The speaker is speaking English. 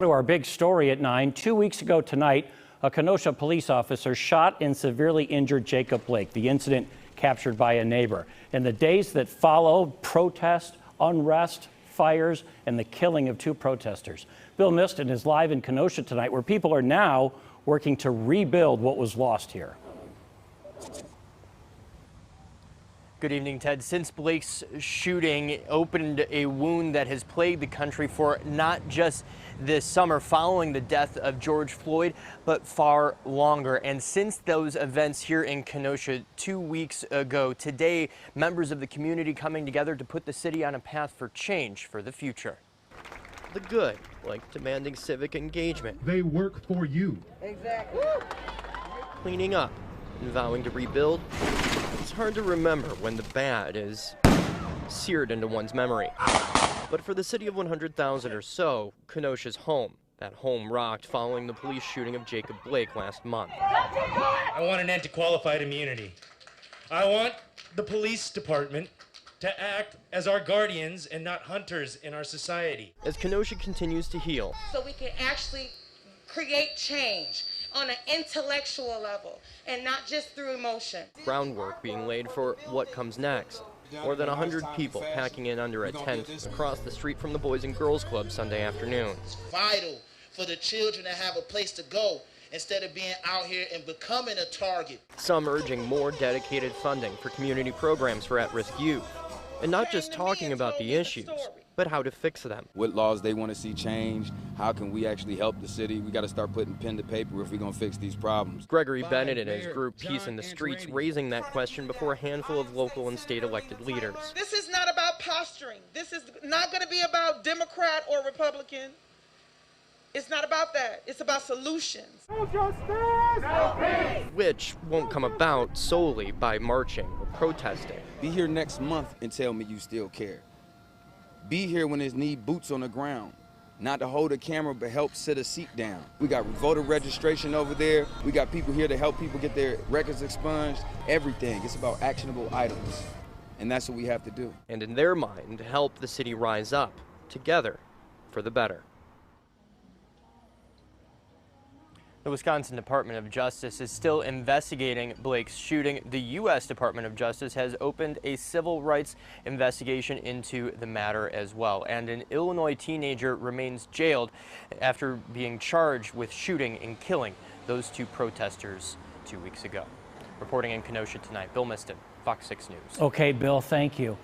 To our big story at 9. 2 weeks ago tonight, a Kenosha police officer shot and severely injured Jacob Blake. The incident captured by a neighbor. In the days that followed, protest, unrest, fires, and the killing of 2 protesters. Bill MISTON is live in Kenosha tonight, where people are now working to rebuild what was lost here. Good evening, Ted. Since Blake's shooting opened a wound that has plagued the country for not just this summer following the death of George Floyd, but far longer. And since those events here in Kenosha 2 weeks ago, today, members of the community coming together to put the city on a path for change for the future. The good, like demanding civic engagement. They work for you. Exactly. Cleaning up and vowing to rebuild. It's hard to remember when the bad is seared into one's memory. But for the city of 100,000 or so, Kenosha's home. That home rocked following the police shooting of Jacob Blake last month. I want an end to qualified immunity. I want the police department to act as our guardians and not hunters in our society. As Kenosha continues to heal, So we can actually create change on an intellectual level and not just through emotion. groundwork being laid for what comes next. More than 100 people packing in under a tent across the street from the Boys and Girls Club Sunday afternoon. It's vital for the children to have a place to go instead of being out here and becoming a target. Some urging more dedicated funding for community programs for at-risk youth. And not just talking about the issues, but how to fix them. What laws they want to see change, how can we actually help the city? We got to start putting pen to paper if we're going to fix these problems. GREGORY BENNETT and his group Peace in the Streets raising that question before a handful of local and state elected leaders. This is not about posturing. This is not going to be about Democrat or Republican. It's not about that. It's about solutions. No justice! No peace! Which won't come about solely by marching or protesting. Be here next month and tell me you still care. Be here when there's need boots on the ground. Not to hold a camera, but help sit a seat down. We got voter registration over there. We got people here to help people get their records expunged. Everything. It's about actionable items. And that's what we have to do. And in their mind, help the city rise up together for the better. The Wisconsin Department of Justice is still investigating Blake's shooting. The U.S. Department of Justice has opened a civil rights investigation into the matter as well. And an Illinois teenager remains jailed after being charged with shooting and killing those 2 protesters 2 weeks ago. Reporting in Kenosha tonight, Bill MISTON, Fox 6 News. Okay, Bill, thank you.